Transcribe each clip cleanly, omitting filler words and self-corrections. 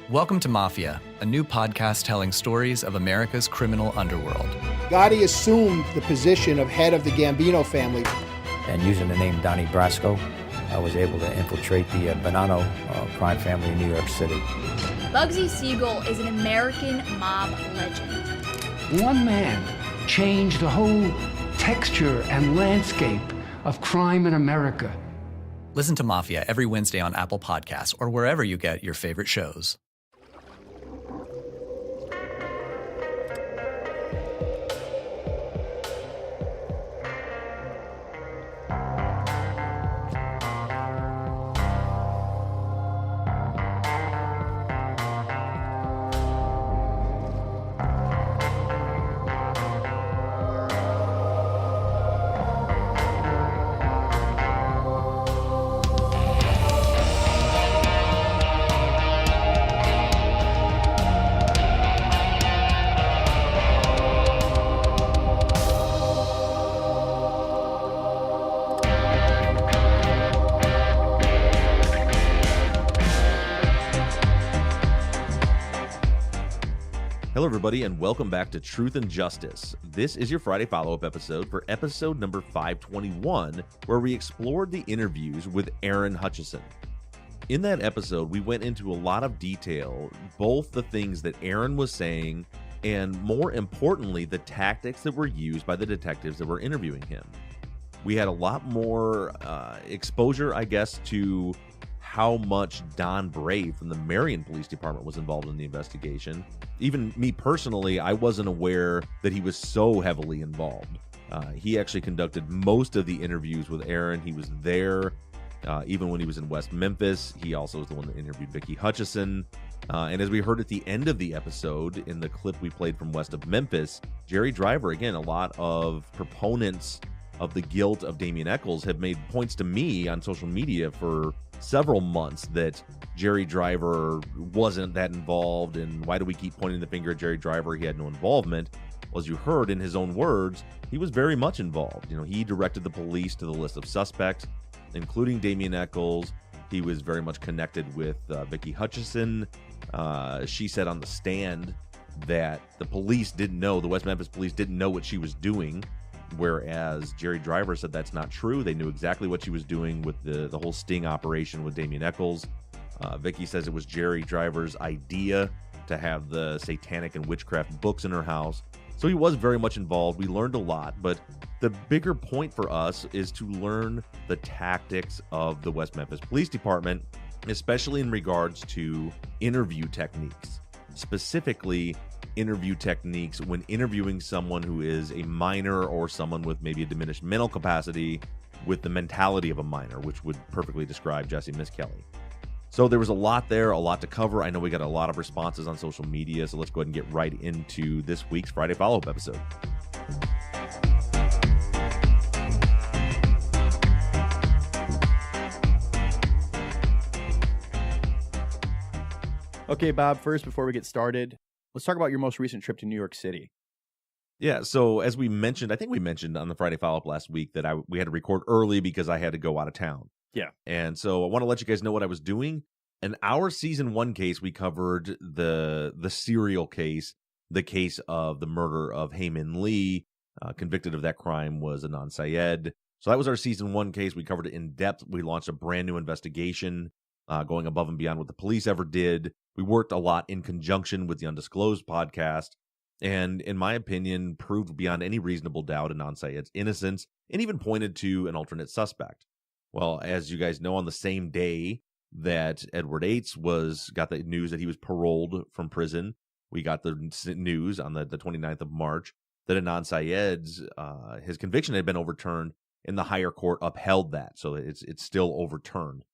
Welcome to Mafia, a new podcast telling stories of America's criminal underworld. Gotti assumed the position of head of the Gambino family. And using the name Donnie Brasco, I was able to infiltrate the Bonanno crime family in New York City. Bugsy Siegel is an American mob legend. One man changed the whole texture and landscape of crime in America. Listen to Mafia every Wednesday on Apple Podcasts or wherever you get your favorite shows. Hello, everybody, and welcome back to Truth and Justice. This is your Friday follow-up episode for episode number 521, where we explored the interviews with Aaron Hutchison. In that episode, we went into a lot of detail, both the things that Aaron was saying, and more importantly, the tactics that were used by the detectives that were interviewing him. We had a lot more exposure, I guess, to how much Don Bray from the Marion Police Department was involved in the investigation. Even me personally, I wasn't aware that he was so heavily involved. He actually conducted most of the interviews with Aaron. He was there even when he was in West Memphis. He also was the one that interviewed Vicky Hutchison. And as we heard at the end of the episode, in the clip we played from West of Memphis, Jerry Driver, again, a lot of proponents of the guilt of Damien Echols have made points to me on social media for several months that Jerry Driver wasn't that involved, and why do we keep pointing the finger at Jerry Driver? He had no involvement. Well, as you heard in his own words, he was very much involved. You know, he directed the police to the list of suspects, including Damien Echols. He was very much connected with Vicky Hutchison. She said on the stand that the police didn't know, the West Memphis police didn't know what she was doing, whereas Jerry Driver said that's not true. They knew exactly what she was doing with the whole sting operation with Damien Echols. Vicky says it was Jerry Driver's idea to have the satanic and witchcraft books in her house. So he was very much involved. We learned a lot, but the bigger point for us is to learn the tactics of the West Memphis Police Department, especially in regards to interview techniques. Specifically, interview techniques when interviewing someone who is a minor or someone with maybe a diminished mental capacity with the mentality of a minor, which would perfectly describe Jesse Miskelly. So there was a lot there, a lot to cover. I know we got a lot of responses on social media, so let's go ahead and get right into this week's Friday follow-up episode. Okay, Bob, first, before we get started, let's talk about your most recent trip to New York City. Yeah, so as we mentioned, I think we mentioned on the Friday follow-up last week that we had to record early because I had to go out of town. Yeah. And so I want to let you guys know what I was doing. In our season 1 case, we covered the serial case, the case of the murder of Heyman Lee. Convicted of that crime was Adnan Syed. So that was our season 1 case. We covered it in depth. We launched a brand new investigation, going above and beyond what the police ever did. We worked a lot in conjunction with the Undisclosed podcast, and in my opinion, proved beyond any reasonable doubt Adnan Syed's innocence, and even pointed to an alternate suspect. Well, as you guys know, on the same day that Edward Yates got the news that he was paroled from prison, we got the news on the 29th of March that Adnan Syed's his conviction had been overturned, and the higher court upheld that, so it's still overturned.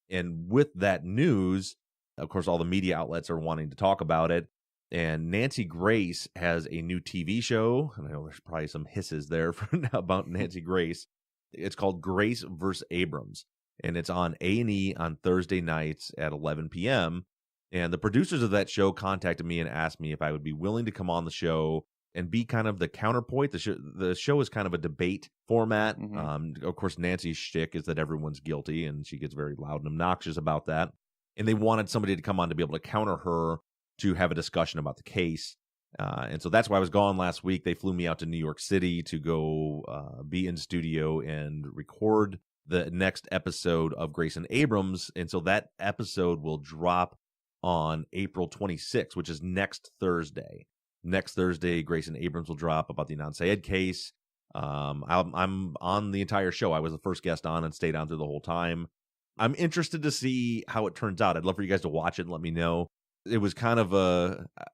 And with that news, of course, all the media outlets are wanting to talk about it. And Nancy Grace has a new TV show. And I know there's probably some hisses there about Nancy Grace. It's called Grace vs. Abrams. And it's on A&E on Thursday nights at 11 p.m. And the producers of that show contacted me and asked me if I would be willing to come on the show and be kind of the counterpoint. The show is kind of a debate format. Mm-hmm. Of course, Nancy's shtick is that everyone's guilty, and she gets very loud and obnoxious about that. and they wanted somebody to come on to be able to counter her to have a discussion about the case. And so that's why I was gone last week. They flew me out to New York City to go be in studio and record the next episode of Grayson Abrams. And so that episode will drop on April 26th, which is next Thursday. Next Thursday, Grayson Abrams will drop about the Adnan Syed case. I'm on the entire show. I was the first guest on and stayed on through the whole time. I'm interested to see how it turns out. I'd love for you guys to watch it and let me know. It was kind of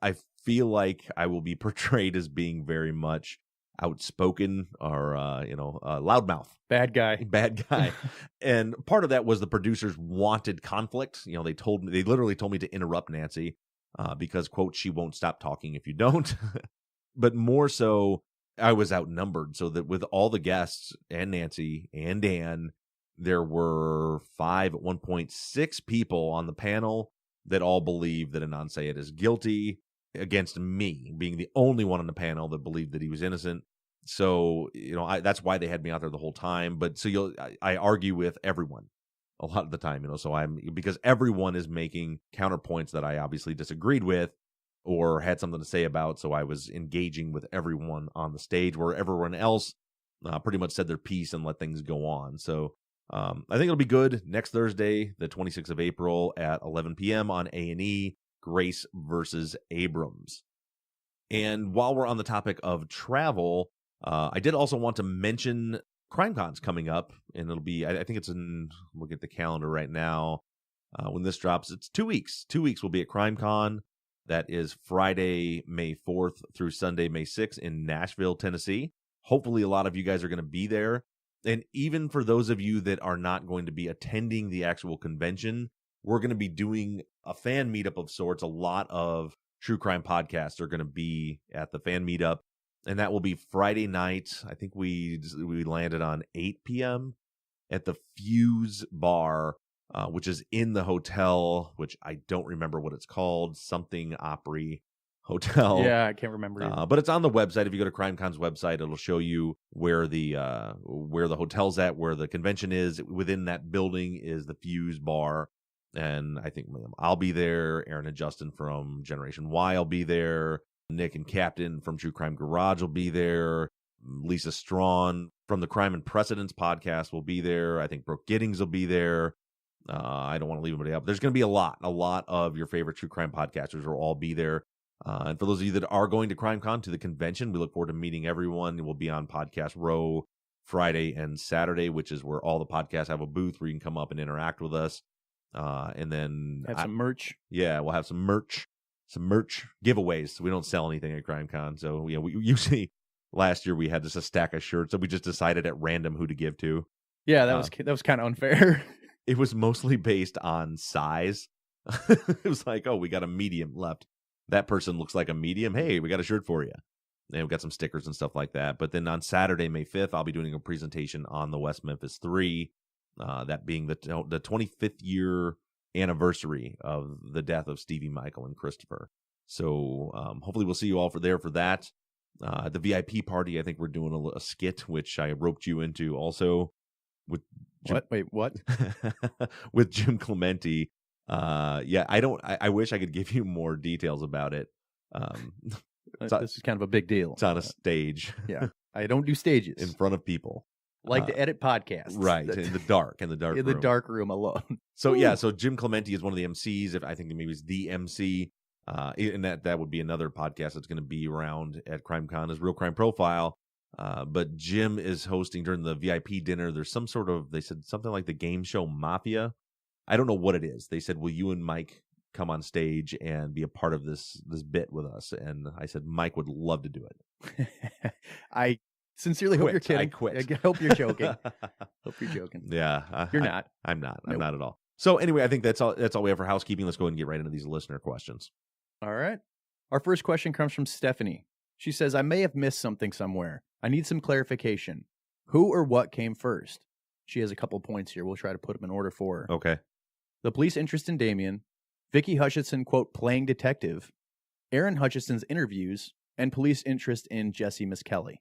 I feel like I will be portrayed as being very much outspoken or, loudmouth. Bad guy. And part of that was the producers wanted conflict. They literally told me to interrupt Nancy because, quote, she won't stop talking if you don't. But more so, I was outnumbered, so that with all the guests and Nancy and Dan, there were 5 at one point, 6 people on the panel that all believe that Adnan Syed is guilty, against me being the only one on the panel that believed that he was innocent. So, that's why they had me out there the whole time. But so I argue with everyone a lot of the time, so because everyone is making counterpoints that I obviously disagreed with or had something to say about. So I was engaging with everyone on the stage, where everyone else pretty much said their piece and let things go on. So I think it'll be good. Next Thursday, the 26th of April at 11 p.m. on A&E, Grace versus Abrams. And while we're on the topic of travel, I did also want to mention CrimeCon's coming up, and it'll be, I think it's we'll get the calendar right now. When this drops, it's 2 weeks. 2 weeks will be at CrimeCon. That is Friday, May 4th through Sunday, May 6th in Nashville, Tennessee. Hopefully a lot of you guys are going to be there. And even for those of you that are not going to be attending the actual convention, we're going to be doing a fan meetup of sorts. A lot of true crime podcasts are going to be at the fan meetup, and that will be Friday night. I think we landed on 8 p.m. at the Fuse Bar, which is in the hotel, which I don't remember what it's called, something Opry Hotel. Yeah, I can't remember. But it's on the website. If you go to CrimeCon's website, it'll show you where the hotel's at, where the convention is. Within that building is the Fuse Bar. And I think I'll be there. Aaron and Justin from Generation Y will be there. Nick and Captain from True Crime Garage will be there. Lisa Strawn from the Crime and Precedents podcast will be there. I think Brooke Giddings will be there. I don't want to leave anybody out. But there's going to be a lot of your favorite true crime podcasters will all be there. And for those of you that are going to CrimeCon, to the convention, we look forward to meeting everyone. We'll be on Podcast Row Friday and Saturday, which is where all the podcasts have a booth where you can come up and interact with us. And then have some merch. Yeah, we'll have some merch giveaways. We don't sell anything at CrimeCon. So we usually, last year we had just a stack of shirts that we just decided at random who to give to. Yeah, that was kind of unfair. It was mostly based on size. It was like, oh, we got a medium left. That person looks like a medium. Hey, we got a shirt for you. And we got some stickers and stuff like that. But then on Saturday, May 5th, I'll be doing a presentation on the West Memphis 3, that being the 25th year anniversary of the death of Stevie, Michael, and Christopher. So hopefully we'll see you all there for that. At the VIP party, I think we're doing a skit, which I roped you into also. With Jim, what? With Jim Clemente. I wish I could give you more details about it. This is kind of a big deal. It's on a stage. Yeah. I don't do stages. In front of people. Like to edit podcasts. Right. In the dark room. The dark room alone. So Jim Clemente is one of the MCs. I think maybe he's the MC. And that would be another podcast that's going to be around at CrimeCon is Real Crime Profile. But Jim is hosting during the VIP dinner. There's some sort of, they said something like the game show Mafia. I don't know what it is. They said, will you and Mike come on stage and be a part of this bit with us? And I said, Mike would love to do it. I sincerely hope you're kidding. I quit. I hope you're joking. Hope you're joking. Yeah. You're not. I'm not. Nope. I'm not at all. So anyway, I think that's all we have for housekeeping. Let's go ahead and get right into these listener questions. All right. Our first question comes from Stephanie. She says, I may have missed something somewhere. I need some clarification. Who or what came first? She has a couple points here. We'll try to put them in order for her. Okay. The police interest in Damien, Vicky Hutchison, quote, playing detective, Aaron Hutchison's interviews, and police interest in Jesse Miskelly.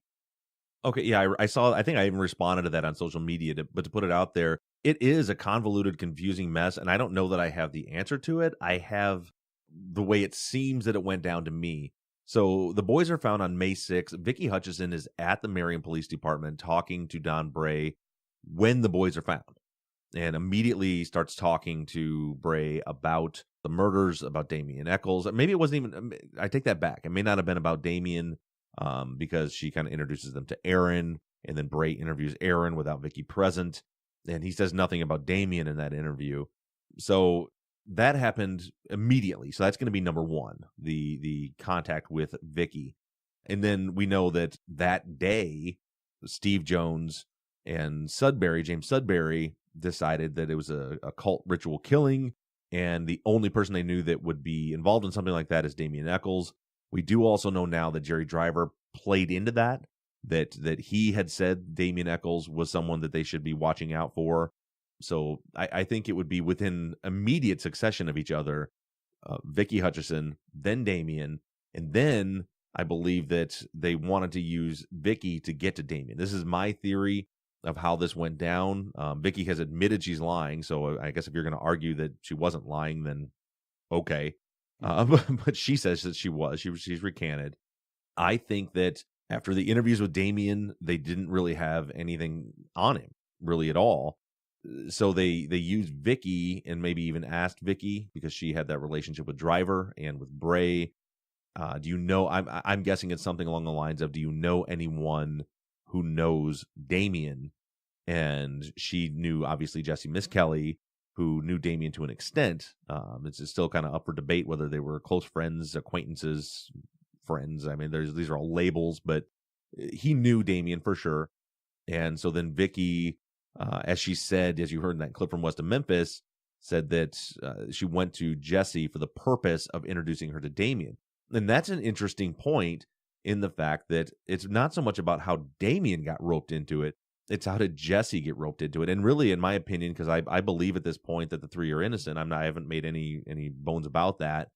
Okay, yeah, I saw. I think I even responded to that on social media, but to put it out there, It is a convoluted, confusing mess, and I don't know that I have the answer to it. I have the way it seems that it went down to me. So the boys are found on May 6th. Vicky Hutchison is at the Marion Police Department talking to Don Bray when the boys are found, and immediately starts talking to Bray about the murders, about Damien Eccles. Maybe it wasn't even, I take that back. It may not have been about Damien, because she kind of introduces them to Aaron, and then Bray interviews Aaron without Vicky present. And he says nothing about Damien in that interview. So that happened immediately. So that's going to be number one, the contact with Vicky. And then we know that day, Steve Jones and James Sudbury, decided that it was a cult ritual killing. And the only person they knew that would be involved in something like that is Damien Eccles. We do also know now that Jerry Driver played into that he had said Damien Eccles was someone that they should be watching out for. So I think it would be within immediate succession of each other, Vicky Hutchison, then Damien, and then I believe that they wanted to use Vicky to get to Damien. This is my theory of how this went down. Vicky has admitted she's lying, so I guess if you're going to argue that she wasn't lying, then okay. But she says that she was. She's recanted. I think that after the interviews with Damien, they didn't really have anything on him really at all. So they used Vicky and maybe even asked Vicky because she had that relationship with Driver and with Bray. Do you know? I'm guessing it's something along the lines of, do you know anyone who knows Damien? And she knew obviously Jesse Miss Kelly, who knew Damien to an extent. It's still kind of up for debate whether they were close friends, acquaintances, friends. I mean, these are all labels, but he knew Damien for sure. And so then Vicky, as she said, as you heard in that clip from West of Memphis, said that she went to Jesse for the purpose of introducing her to Damien. And that's an interesting point in the fact that it's not so much about how Damien got roped into it, it's how did Jesse get roped into it. And really, in my opinion, because I believe at this point that the three are innocent, I haven't made any bones about that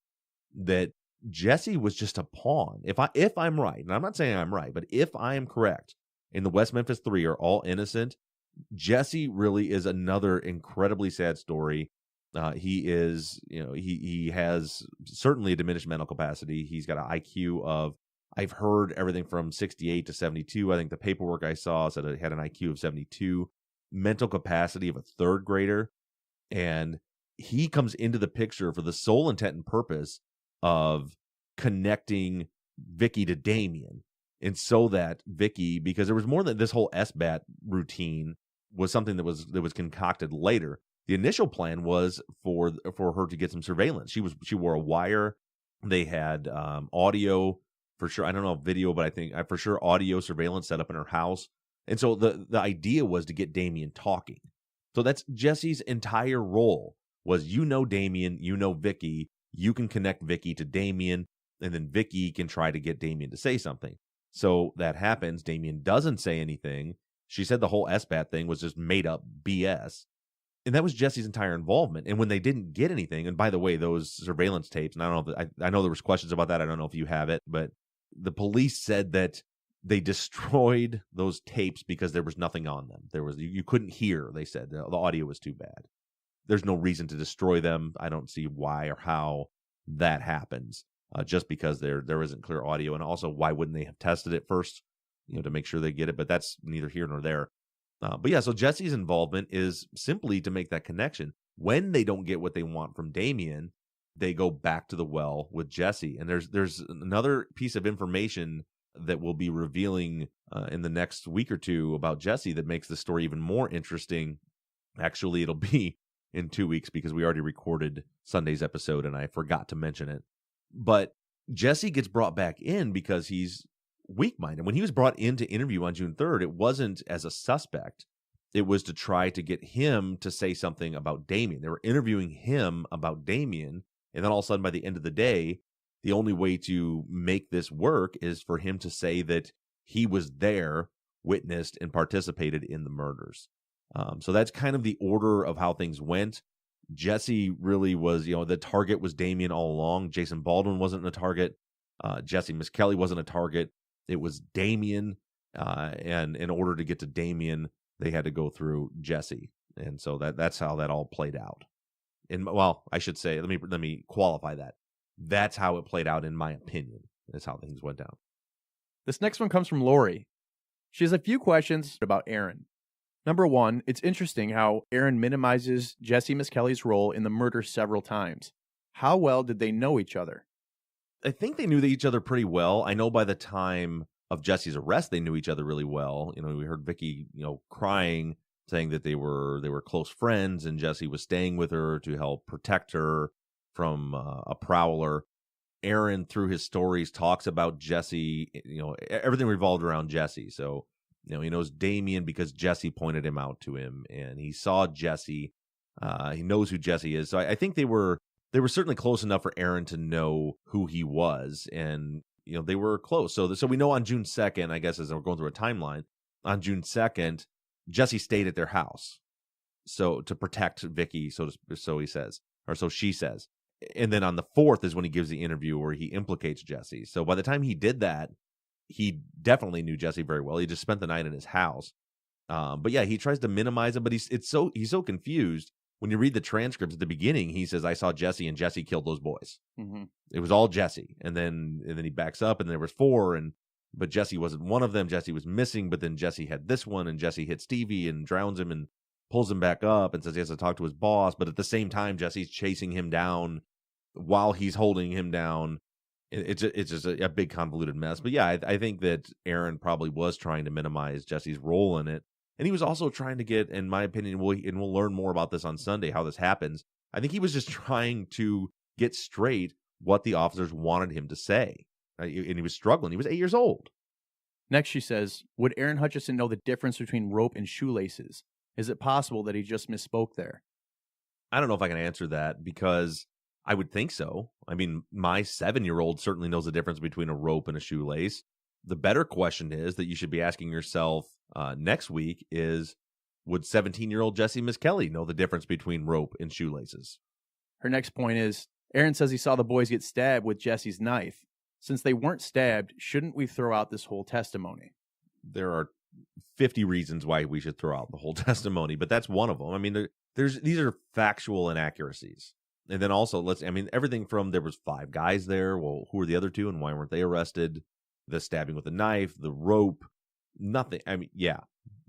Jesse was just a pawn. If I'm right, and I'm not saying I'm right, but if I am correct, and the West Memphis Three are all innocent, Jesse really is another incredibly sad story. He is, he has certainly a diminished mental capacity. He's got an IQ of, I've heard everything from 68 to 72. I think the paperwork I saw said it had an IQ of 72, mental capacity of a third grader. And he comes into the picture for the sole intent and purpose of connecting Vicky to Damien. And so that Vicky, because there was more than this whole SBAT routine was something that was concocted later. The initial plan was for her to get some surveillance. She wore a wire. They had audio for sure. I don't know video, but I think for sure audio surveillance set up in her house. And so the idea was to get Damien talking. So that's Jesse's entire role was, Damien, Vicky, you can connect Vicky to Damien, and then Vicky can try to get Damien to say something. So that happens. Damien doesn't say anything. She said the whole SBAT thing was just made up BS. And that was Jesse's entire involvement. And when they didn't get anything, and by the way, those surveillance tapes, and I don't know if I know there was questions about that. I don't know if you have it, but the police said that they destroyed those tapes because there was nothing on them. You couldn't hear, they said. The audio was too bad. There's no reason to destroy them. I don't see why or how that happens, just because there isn't clear audio. And also, why wouldn't they have tested it first, to make sure they get it? But that's neither here nor there. But yeah, so Jesse's involvement is simply to make that connection. When they don't get what they want from Damien, they go back to the well with Jesse. And there's another piece of information that we'll be revealing in the next week or two about Jesse that makes the story even more interesting. Actually, it'll be in 2 weeks because we already recorded Sunday's episode and I forgot to mention it. But Jesse gets brought back in because he's weak-minded. When he was brought in to interview on June 3rd, it wasn't as a suspect. It was to try to get him to say something about Damien. They were interviewing him about Damien, and then all of a sudden, by the end of the day, the only way to make this work is for him to say that he was there, witnessed, and participated in the murders. So that's kind of the order of how things went. Jesse really was, the target was Damien all along. Jason Baldwin wasn't a target. Jesse Miss Kelly wasn't a target. It was Damien. And in order to get to Damien, they had to go through Jesse. And so that's how that all played out. And well, I should say, let me qualify that. That's how it played out in my opinion. That's how things went down. This next one comes from Lori. She has a few questions about Aaron. Number one, it's interesting how Aaron minimizes Jesse Miskelly's role in the murder several times. How well did they know each other? I think they knew each other pretty well. I know by the time of Jesse's arrest, they knew each other really well. You know, we heard Vicky, crying, saying that they were close friends, and Jesse was staying with her to help protect her from a prowler. Aaron, through his stories, talks about Jesse. Everything revolved around Jesse. So, he knows Damien because Jesse pointed him out to him, and he saw Jesse. He knows who Jesse is. So I think they were certainly close enough for Aaron to know who he was, and they were close. So we know on June 2nd, I guess, as we're going through a timeline, on June 2nd, Jesse stayed at their house, so to protect Vicky. So he says, or so she says. And then on the 4th is when he gives the interview where he implicates Jesse. So by the time he did that, he definitely knew Jesse very well. He just spent the night in his house. But yeah, he tries to minimize it, but he's so confused. When you read the transcripts at the beginning, he says, "I saw Jesse, and Jesse killed those boys." Mm-hmm. It was all Jesse, and then he backs up, and there was 4, but Jesse wasn't one of them. Jesse was missing, but then Jesse had this one, and Jesse hits Stevie and drowns him and pulls him back up and says he has to talk to his boss. But at the same time, Jesse's chasing him down while he's holding him down. It's just a big convoluted mess. But yeah, I think that Aaron probably was trying to minimize Jesse's role in it. And he was also trying to get, in my opinion, we'll learn more about this on Sunday, how this happens. I think he was just trying to get straight what the officers wanted him to say. And he was struggling. He was 8 years old. Next, she says, would Aaron Hutchison know the difference between rope and shoelaces? Is it possible that he just misspoke there? I don't know if I can answer that, because I would think so. I mean, my 7-year-old certainly knows the difference between a rope and a shoelace. The better question is that you should be asking yourself next week is, would 17-year-old Jesse Miskelly know the difference between rope and shoelaces? Her next point is, Aaron says he saw the boys get stabbed with Jesse's knife. Since they weren't stabbed, shouldn't we throw out this whole testimony? There are 50 reasons why we should throw out the whole testimony, but that's one of them. I mean, these are factual inaccuracies. And then also, everything from there was 5 guys there. Well, who were the other 2 and why weren't they arrested? The stabbing with the knife, the rope, nothing. I mean, yeah.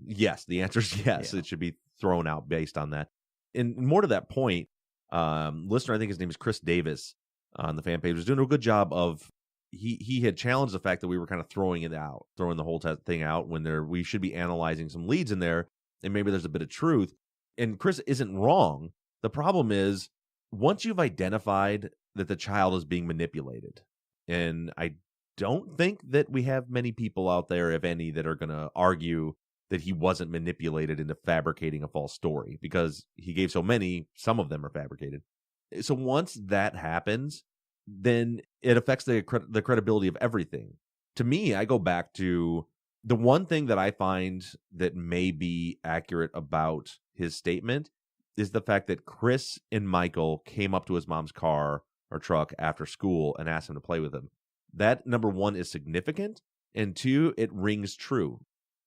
Yes, the answer is yes. Yeah. It should be thrown out based on that. And more to that point, listener, I think his name is Chris Davis on the fan page, was doing a good job of, he had challenged the fact that we were kind of throwing the whole thing out when we should be analyzing some leads in there, and maybe there's a bit of truth. And Chris isn't wrong. The problem is, once you've identified that the child is being manipulated, and I don't think that we have many people out there, if any, that are going to argue that he wasn't manipulated into fabricating a false story, because he gave so many, some of them are fabricated. So once that happens, then it affects the credibility of everything. To me, I go back to the one thing that I find that may be accurate about his statement is the fact that Chris and Michael came up to his mom's car or truck after school and asked him to play with him. That, number one, is significant, and 2, it rings true.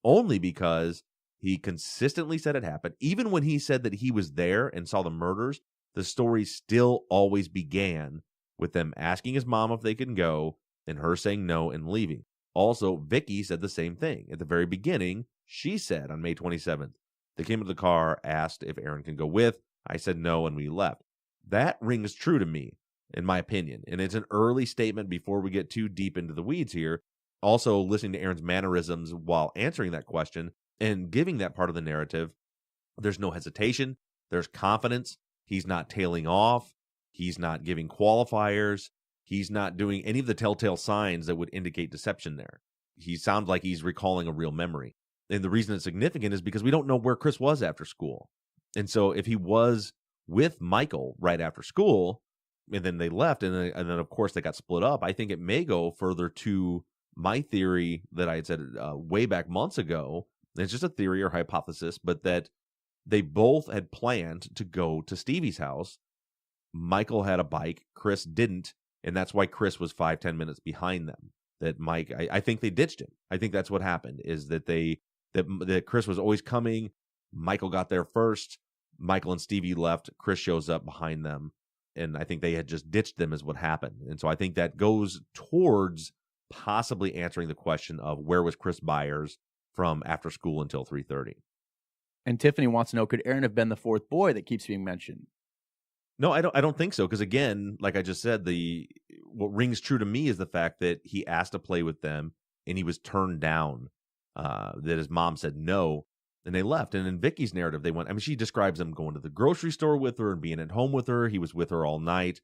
Only because he consistently said it happened. Even when he said that he was there and saw the murders, the story still always began with them asking his mom if they can go, and her saying no and leaving. Also, Vicky said the same thing. At the very beginning, she said on May 27th, they came to the car, asked if Aaron can go with. I said no, and we left. That rings true to me, in my opinion. And it's an early statement before we get too deep into the weeds here. Also, listening to Aaron's mannerisms while answering that question and giving that part of the narrative, there's no hesitation. There's confidence. He's not tailing off. He's not giving qualifiers. He's not doing any of the telltale signs that would indicate deception there. He sounds like he's recalling a real memory. And the reason it's significant is because we don't know where Chris was after school. And so if he was with Michael right after school, and then they left, and then of course they got split up, I think it may go further to my theory that I had said way back months ago. It's just a theory or hypothesis, but that they both had planned to go to Stevie's house. Michael had a bike, Chris didn't, and that's why Chris was 5-10 minutes behind them. That Mike, I think they ditched him. I think that's what happened, is that that Chris was always coming. Michael got there first. Michael and Stevie left, Chris shows up behind them. And I think they had just ditched them is what happened. And so I think that goes towards possibly answering the question of where was Chris Byers from after school until 3:30. And Tiffany wants to know, could Aaron have been the fourth boy that keeps being mentioned? No, I don't think so. Because again, like I just said, what rings true to me is the fact that he asked to play with them and he was turned down. That his mom said no, and they left. And in Vicky's narrative, they went. I mean, she describes them going to the grocery store with her and being at home with her. He was with her all night.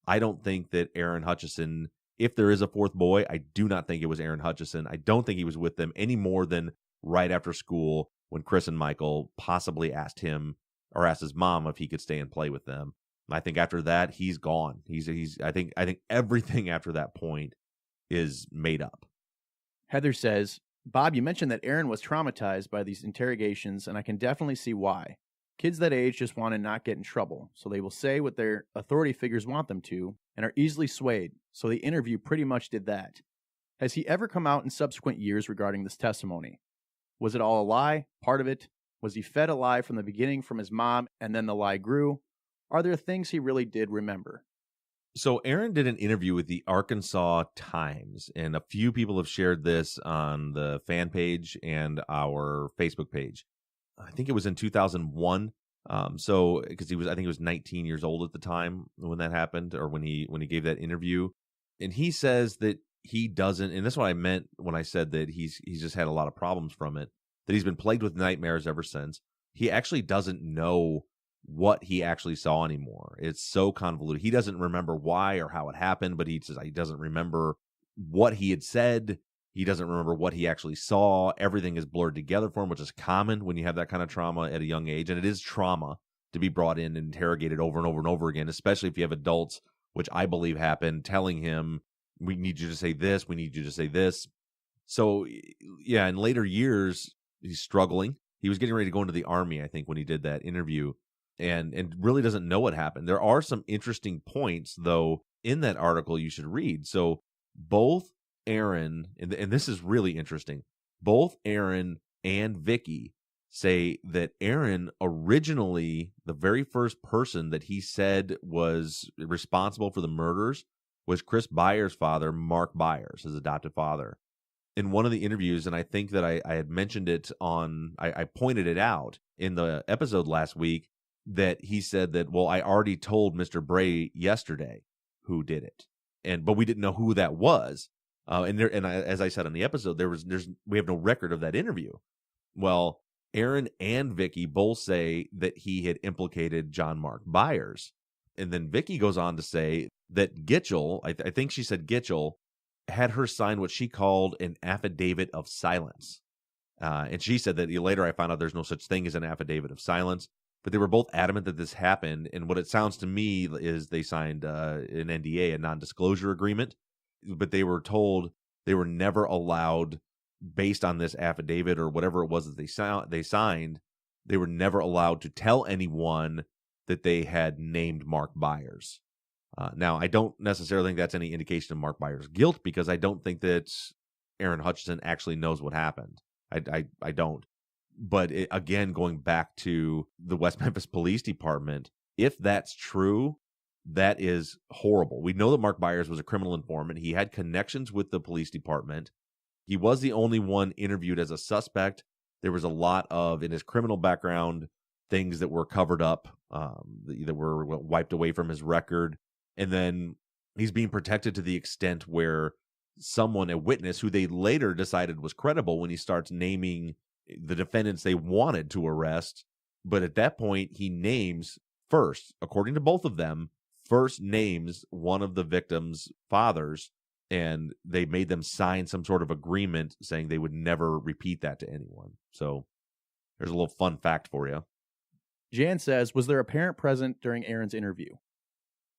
I don't think that Aaron Hutchison, if there is a fourth boy, I do not think it was Aaron Hutchison. I don't think he was with them any more than right after school when Chris and Michael possibly asked him or asked his mom if he could stay and play with them. I think after that, he's gone. I think everything after that point is made up. Heather says, Bob, you mentioned that Aaron was traumatized by these interrogations, and I can definitely see why. Kids that age just want to not get in trouble, so they will say what their authority figures want them to and are easily swayed, so the interview pretty much did that. Has he ever come out in subsequent years regarding this testimony? Was it all a lie? Part of it? Was he fed a lie from the beginning from his mom, and then the lie grew? Are there things he really did remember? So Aaron did an interview with the Arkansas Times, and a few people have shared this on the fan page and our Facebook page. I think it was in 2001. So because I think he was 19 years old at the time when that happened, or when he gave that interview, and he says that he doesn't, and that's what I meant when I said that he's just had a lot of problems from it, that he's been plagued with nightmares ever since. He actually doesn't know what he actually saw anymore. It's so convoluted. He doesn't remember why or how it happened, but he says he doesn't remember what he had said. He doesn't remember what he actually saw. Everything is blurred together for him, which is common when you have that kind of trauma at a young age. And it is trauma to be brought in and interrogated over and over and over again, especially if you have adults, which I believe happened, telling him, we need you to say this, we need you to say this. So, yeah, in later years, he's struggling. He was getting ready to go into the Army, I think, when he did that interview. And really doesn't know what happened. There are some interesting points, though, in that article you should read. So both Aaron, and this is really interesting, both Aaron and Vicky say that Aaron originally, the very first person that he said was responsible for the murders was Chris Byers' father, Mark Byers, his adopted father. In one of the interviews, and I think that I had mentioned it I pointed it out in the episode last week, that he said that, well, I already told Mr. Bray yesterday who did it, but we didn't know who that was. As I said on the episode, we have no record of that interview. Well, Aaron and Vicky both say that he had implicated John Mark Byers, and then Vicky goes on to say that Gitchell, I think she said Gitchell, had her sign what she called an affidavit of silence, and she said that later I found out there's no such thing as an affidavit of silence. But they were both adamant that this happened, and what it sounds to me is they signed an NDA, a non-disclosure agreement, but they were told they were never allowed, based on this affidavit or whatever it was that they signed, they were never allowed to tell anyone that they had named Mark Byers. Now, I don't necessarily think that's any indication of Mark Byers' guilt, because I don't think that Aaron Hutchison actually knows what happened. I don't. But again, going back to the West Memphis Police Department, if that's true, that is horrible. We know that Mark Byers was a criminal informant. He had connections with the police department. He was the only one interviewed as a suspect. There was a lot of, in his criminal background, things that were covered up, that were wiped away from his record. And then he's being protected to the extent where someone, a witness, who they later decided was credible when he starts naming the defendants they wanted to arrest. But at that point, he names first, according to both of them, first names one of the victim's fathers, and they made them sign some sort of agreement saying they would never repeat that to anyone. So there's a little fun fact for you. Jan says, was there a parent present during Aaron's interview?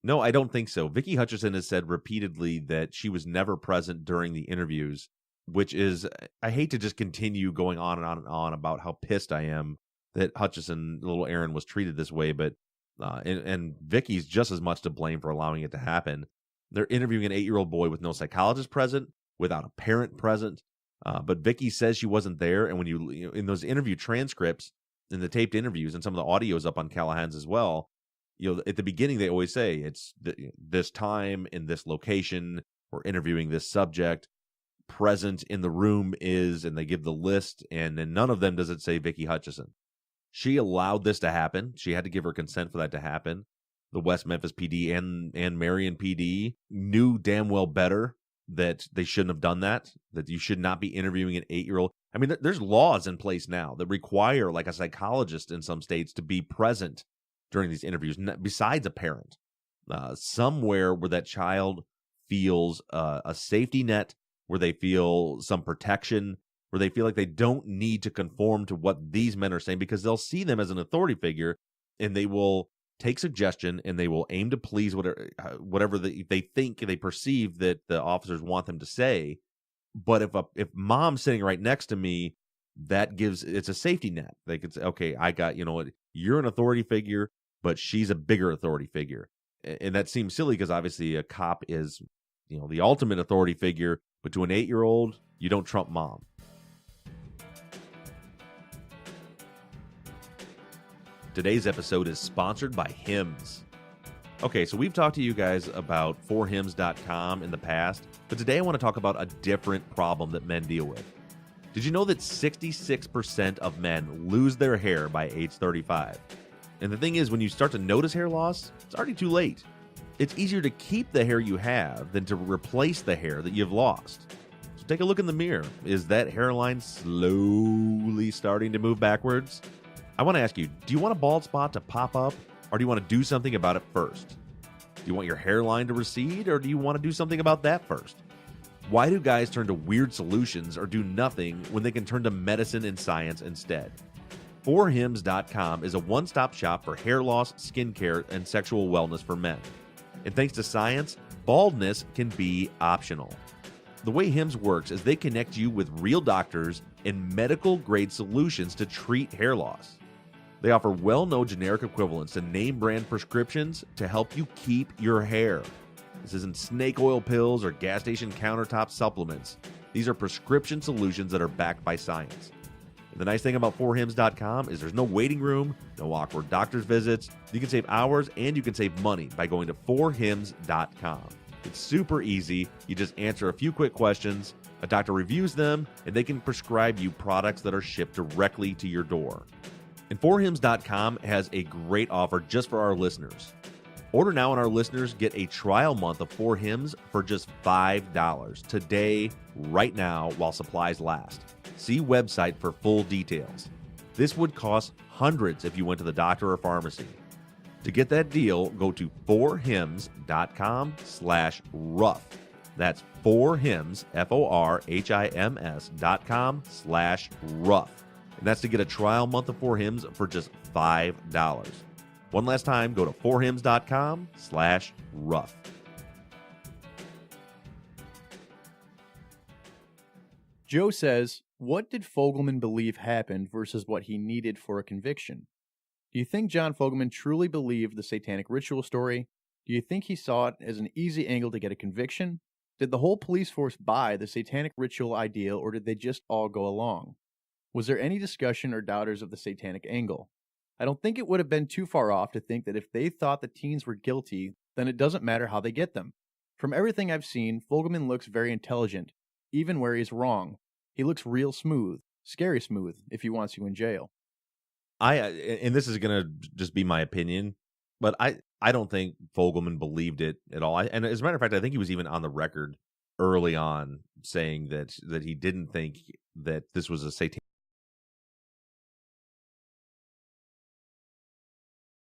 No, I don't think so. Vicky Hutchison has said repeatedly that she was never present during the interviews, which is, I hate to just continue going on and on and on about how pissed I am that Hutchison, little Aaron, was treated this way, but and Vicky's just as much to blame for allowing it to happen. They're interviewing an 8-year-old boy with no psychologist present, without a parent present, but Vicky says she wasn't there, and when you in those interview transcripts, in the taped interviews, and some of the audio is up on Callahan's as well. At the beginning, they always say it's this time in this location, we're interviewing this subject. Present in the room is, and they give the list, and in none of them does it say Vicki Hutchison. She allowed this to happen. She had to give her consent for that to happen. The West Memphis PD and Marion PD knew damn well better that they shouldn't have done that you should not be interviewing an 8-year-old. I mean, there's laws in place now that require like a psychologist in some states to be present during these interviews, besides a parent, somewhere where that child feels a safety net, where they feel some protection, where they feel like they don't need to conform to what these men are saying, because they'll see them as an authority figure, and they will take suggestion and they will aim to please whatever they perceive that the officers want them to say. But if mom's sitting right next to me, it's a safety net. They could say, okay, I got, you're an authority figure, but she's a bigger authority figure. And that seems silly because obviously a cop is, the ultimate authority figure, but to an 8-year-old, you don't trump mom. Today's episode is sponsored by Hims. Okay, so we've talked to you guys about forhims.com in the past, but today I want to talk about a different problem that men deal with. Did you know that 66% of men lose their hair by age 35? And the thing is, when you start to notice hair loss, it's already too late. It's easier to keep the hair you have than to replace the hair that you've lost. So take a look in the mirror. Is that hairline slowly starting to move backwards? I want to ask you, do you want a bald spot to pop up, or do you want to do something about it first? Do you want your hairline to recede, or do you want to do something about that first? Why do guys turn to weird solutions or do nothing when they can turn to medicine and science instead? Forhims.com is a one-stop shop for hair loss, skincare, and sexual wellness for men. And thanks to science, baldness can be optional. The way Hims works is they connect you with real doctors and medical-grade solutions to treat hair loss. They offer well-known generic equivalents to name-brand prescriptions to help you keep your hair. This isn't snake oil pills or gas station countertop supplements. These are prescription solutions that are backed by science. The nice thing about forhims.com is there's no waiting room, no awkward doctor's visits. You can save hours and you can save money by going to forhims.com. It's super easy. You just answer a few quick questions, a doctor reviews them, and they can prescribe you products that are shipped directly to your door. And forhims.com has a great offer just for our listeners. Order now and our listeners get a trial month of 4Hims for just $5 today, right now, while supplies last. See website for full details. This would cost hundreds if you went to the doctor or pharmacy. To get that deal, go to 4hims.com/rough. That's 4hims, FORHIMS.com/rough. And that's to get a trial month of 4Hims for just $5. One last time, go to 4hims.com/rough. Joe says, what did Fogelman believe happened versus what he needed for a conviction? Do you think John Fogelman truly believed the satanic ritual story? Do you think he saw it as an easy angle to get a conviction? Did the whole police force buy the satanic ritual idea, or did they just all go along? Was there any discussion or doubters of the satanic angle? I don't think it would have been too far off to think that if they thought the teens were guilty, then it doesn't matter how they get them. From everything I've seen, Fogelman looks very intelligent, even where he's wrong. He looks real smooth, scary smooth, if he wants you in jail. And this is going to just be my opinion, but I don't think Fogelman believed it at all. And as a matter of fact, I think he was even on the record early on saying that he didn't think that this was a satanic